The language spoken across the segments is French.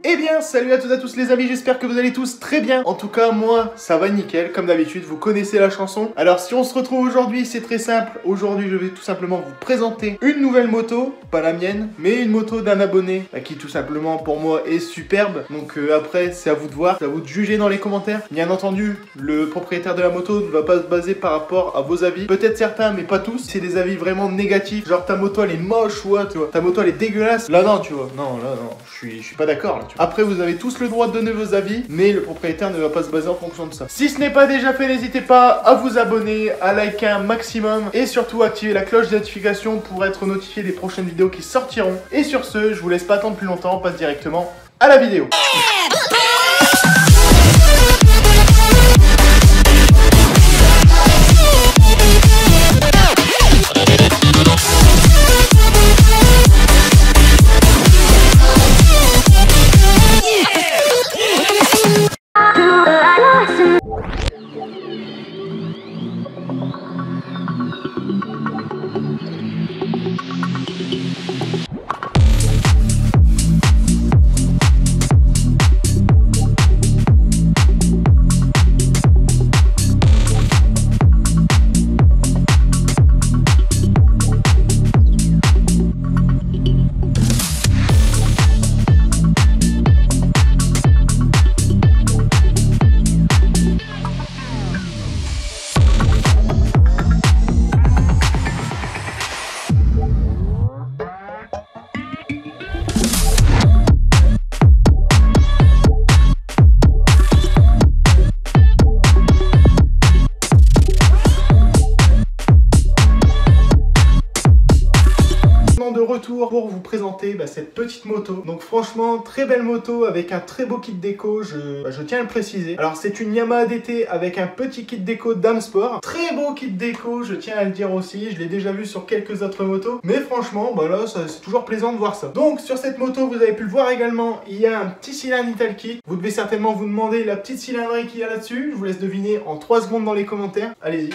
Eh bien, salut à toutes et à tous les amis, j'espère que vous allez tous très bien. En tout cas, moi, ça va nickel, comme d'habitude, vous connaissez la chanson. Alors, si on se retrouve aujourd'hui, c'est très simple. Aujourd'hui, je vais tout simplement vous présenter une nouvelle moto, pas la mienne, mais une moto d'un abonné, qui tout simplement, pour moi, est superbe. Donc après, c'est à vous de voir, c'est à vous de juger dans les commentaires. Bien entendu, le propriétaire de la moto ne va pas se baser par rapport à vos avis. Peut-être certains, mais pas tous. C'est des avis vraiment négatifs, genre ta moto, elle est moche, ouais, tu vois. Ta moto, elle est dégueulasse. Là, non, tu vois. Non, là, non, je suis pas d'accord, là. Après, vous avez tous le droit de donner vos avis, mais le propriétaire ne va pas se baser en fonction de ça. Si ce n'est pas déjà fait, n'hésitez pas à vous abonner, à liker un maximum et surtout activer la cloche de notification pour être notifié des prochaines vidéos qui sortiront. Et sur ce, je vous laisse pas attendre plus longtemps, on passe directement à la vidéo. De retour pour vous présenter cette petite moto. Donc franchement, très belle moto avec un très beau kit déco, je tiens à le préciser. Alors c'est une Yamaha DT avec un petit kit déco Dame Sport. Très beau kit déco, je tiens à le dire aussi, je l'ai déjà vu sur quelques autres motos. Mais franchement, là, c'est toujours plaisant de voir ça. Donc sur cette moto, vous avez pu le voir également, il y a un petit cylindre Italkit. Vous devez certainement vous demander la petite cylindrée qu'il y a là-dessus. Je vous laisse deviner en 3 secondes dans les commentaires. Allez-y.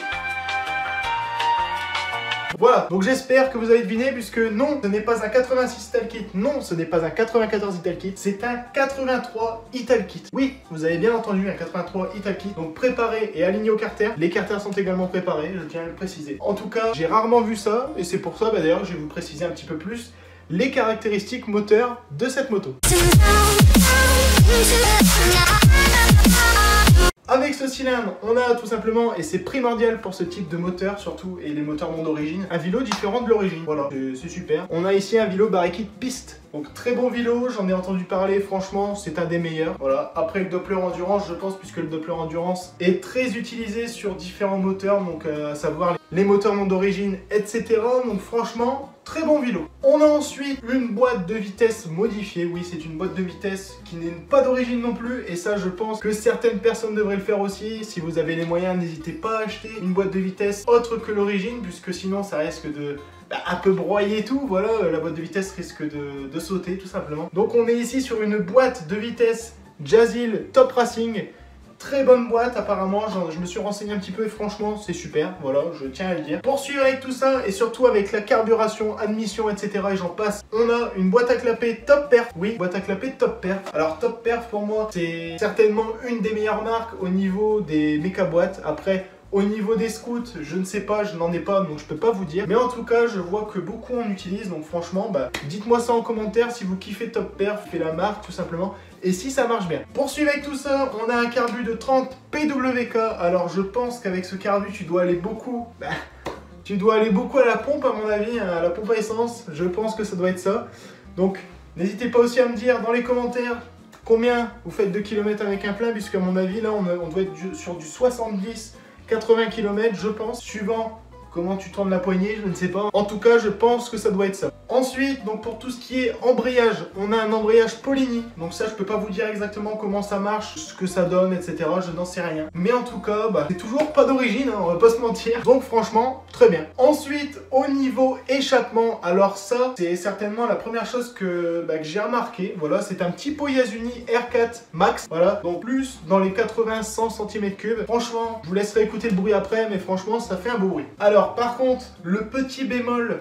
Voilà, donc j'espère que vous avez deviné, puisque non, ce n'est pas un 86 Italkit, non, ce n'est pas un 94 Italkit, c'est un 83 Italkit. Oui, vous avez bien entendu, un 83 Italkit, donc préparé et aligné au carter. Les carters sont également préparés, je tiens à le préciser. En tout cas, j'ai rarement vu ça, et c'est pour ça, d'ailleurs, je vais vous préciser un petit peu plus les caractéristiques moteurs de cette moto. Avec ce cylindre, on a tout simplement, et c'est primordial pour ce type de moteur surtout, et les moteurs non d'origine, un vélo différent de l'origine. Voilà, c'est super. On a ici un vélo Barekit piste. Donc très bon vélo, j'en ai entendu parler, franchement c'est un des meilleurs. Voilà, après le Doppler Endurance je pense, puisque le Doppler Endurance est très utilisé sur différents moteurs, donc à savoir les moteurs non d'origine, etc. Donc franchement, très bon vélo. On a ensuite une boîte de vitesse modifiée. Oui, c'est une boîte de vitesse qui n'est pas d'origine non plus, et ça je pense que certaines personnes devraient le faire aussi. Si vous avez les moyens, n'hésitez pas à acheter une boîte de vitesse autre que l'origine, puisque sinon ça risque de un peu broyer tout, voilà, la boîte de vitesse risque de sauter tout simplement. Donc on est ici sur une boîte de vitesse Jazzil Top Racing. Très bonne boîte apparemment, je me suis renseigné un petit peu et franchement c'est super, voilà, je tiens à le dire. Pour suivre avec tout ça et surtout avec la carburation, admission, etc. et j'en passe, on a une boîte à clapper Top Perf. Oui, boîte à clapper Top Perf. Alors Top Perf pour moi c'est certainement une des meilleures marques au niveau des méca boîtes. Après, au niveau des scouts, je ne sais pas, je n'en ai pas, donc je peux pas vous dire. Mais en tout cas, je vois que beaucoup en utilisent, donc franchement, dites-moi ça en commentaire si vous kiffez Top Perf, fait la marque tout simplement, et si ça marche bien. Pour suivre avec tout ça, on a un carbu de 30 PWK. Alors je pense qu'avec ce carbu, tu dois aller beaucoup... tu dois aller beaucoup à la pompe à mon avis, à la pompe à essence. Je pense que ça doit être ça. Donc n'hésitez pas aussi à me dire dans les commentaires combien vous faites de kilomètres avec un plein, puisque à mon avis, là, on doit être sur du 70-80 km, je pense, suivant comment tu tournes la poignée, je ne sais pas. En tout cas, je pense que ça doit être ça. Ensuite, donc pour tout ce qui est embrayage, on a un embrayage Polini. Donc ça, je peux pas vous dire exactement comment ça marche, ce que ça donne, etc. Je n'en sais rien. Mais en tout cas, c'est toujours pas d'origine, hein, on va pas se mentir. Donc franchement, très bien. Ensuite, au niveau échappement, alors ça, c'est certainement la première chose que j'ai remarqué. Voilà, c'est un petit pot Yasuni R4 Max. Voilà, donc plus dans les 80-100 cm3. Franchement, je vous laisserai écouter le bruit après, mais franchement, ça fait un beau bruit. Alors, Alors par contre, le petit bémol,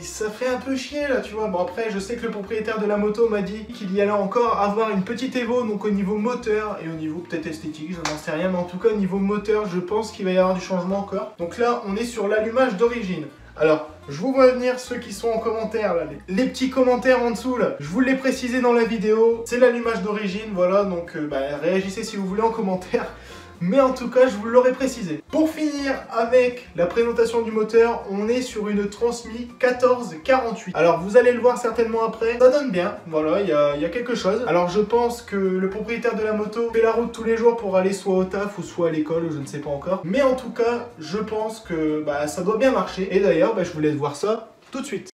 ça fait un peu chier là, tu vois. Bon après, je sais que le propriétaire de la moto m'a dit qu'il y allait encore avoir une petite évo, donc au niveau moteur et au niveau peut-être esthétique, je n'en sais rien, mais en tout cas au niveau moteur, je pense qu'il va y avoir du changement encore. Donc là, on est sur l'allumage d'origine. Alors, je vous vois venir ceux qui sont en commentaire, là, les petits commentaires en dessous, là. Je vous l'ai précisé dans la vidéo, c'est l'allumage d'origine, voilà, donc réagissez si vous voulez en commentaire. Mais en tout cas, je vous l'aurais précisé. Pour finir avec la présentation du moteur, on est sur une Transmis 1448. Alors, vous allez le voir certainement après, ça donne bien, voilà, il y a quelque chose. Alors, je pense que le propriétaire de la moto fait la route tous les jours pour aller soit au taf ou soit à l'école, je ne sais pas encore. Mais en tout cas, je pense que ça doit bien marcher. Et d'ailleurs, je vous laisse voir ça tout de suite.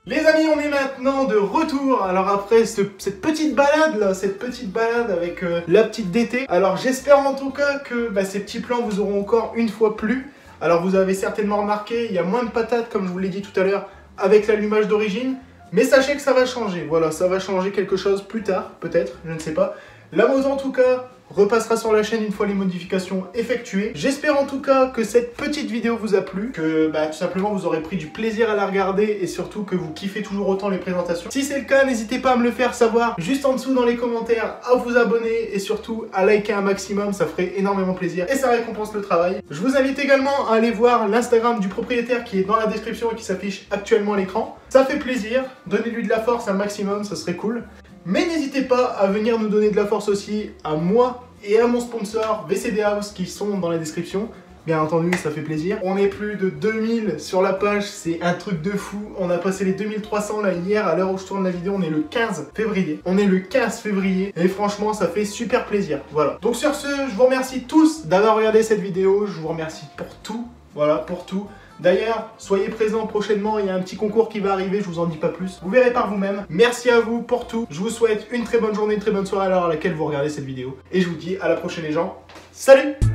Les amis, on est maintenant de retour. Alors après cette petite balade là, avec la petite DT. Alors j'espère en tout cas que ces petits plans vous auront encore une fois plu. Alors vous avez certainement remarqué, il y a moins de patates comme je vous l'ai dit tout à l'heure avec l'allumage d'origine. Mais sachez que ça va changer, voilà, ça va changer quelque chose plus tard, peut-être, je ne sais pas. La moto en tout cas repassera sur la chaîne une fois les modifications effectuées. J'espère en tout cas que cette petite vidéo vous a plu, que tout simplement vous aurez pris du plaisir à la regarder et surtout que vous kiffez toujours autant les présentations. Si c'est le cas, n'hésitez pas à me le faire savoir juste en dessous dans les commentaires, à vous abonner et surtout à liker un maximum, ça ferait énormément plaisir et ça récompense le travail. Je vous invite également à aller voir l'Instagram du propriétaire qui est dans la description et qui s'affiche actuellement à l'écran. Ça fait plaisir, donnez-lui de la force un maximum, ça serait cool. Mais n'hésitez pas à venir nous donner de la force aussi à moi et à mon sponsor VCD House qui sont dans la description. Bien entendu, ça fait plaisir. On est plus de 2000 sur la page, c'est un truc de fou. On a passé les 2300 là hier, à l'heure où je tourne la vidéo, on est le 15 février. On est le 15 février et franchement, ça fait super plaisir. Voilà. Donc sur ce, je vous remercie tous d'avoir regardé cette vidéo. Je vous remercie pour tout. Voilà, pour tout. D'ailleurs, soyez présents prochainement, il y a un petit concours qui va arriver, je vous en dis pas plus. Vous verrez par vous-même. Merci à vous pour tout. Je vous souhaite une très bonne journée, une très bonne soirée à l'heure à laquelle vous regardez cette vidéo. Et je vous dis à la prochaine les gens. Salut!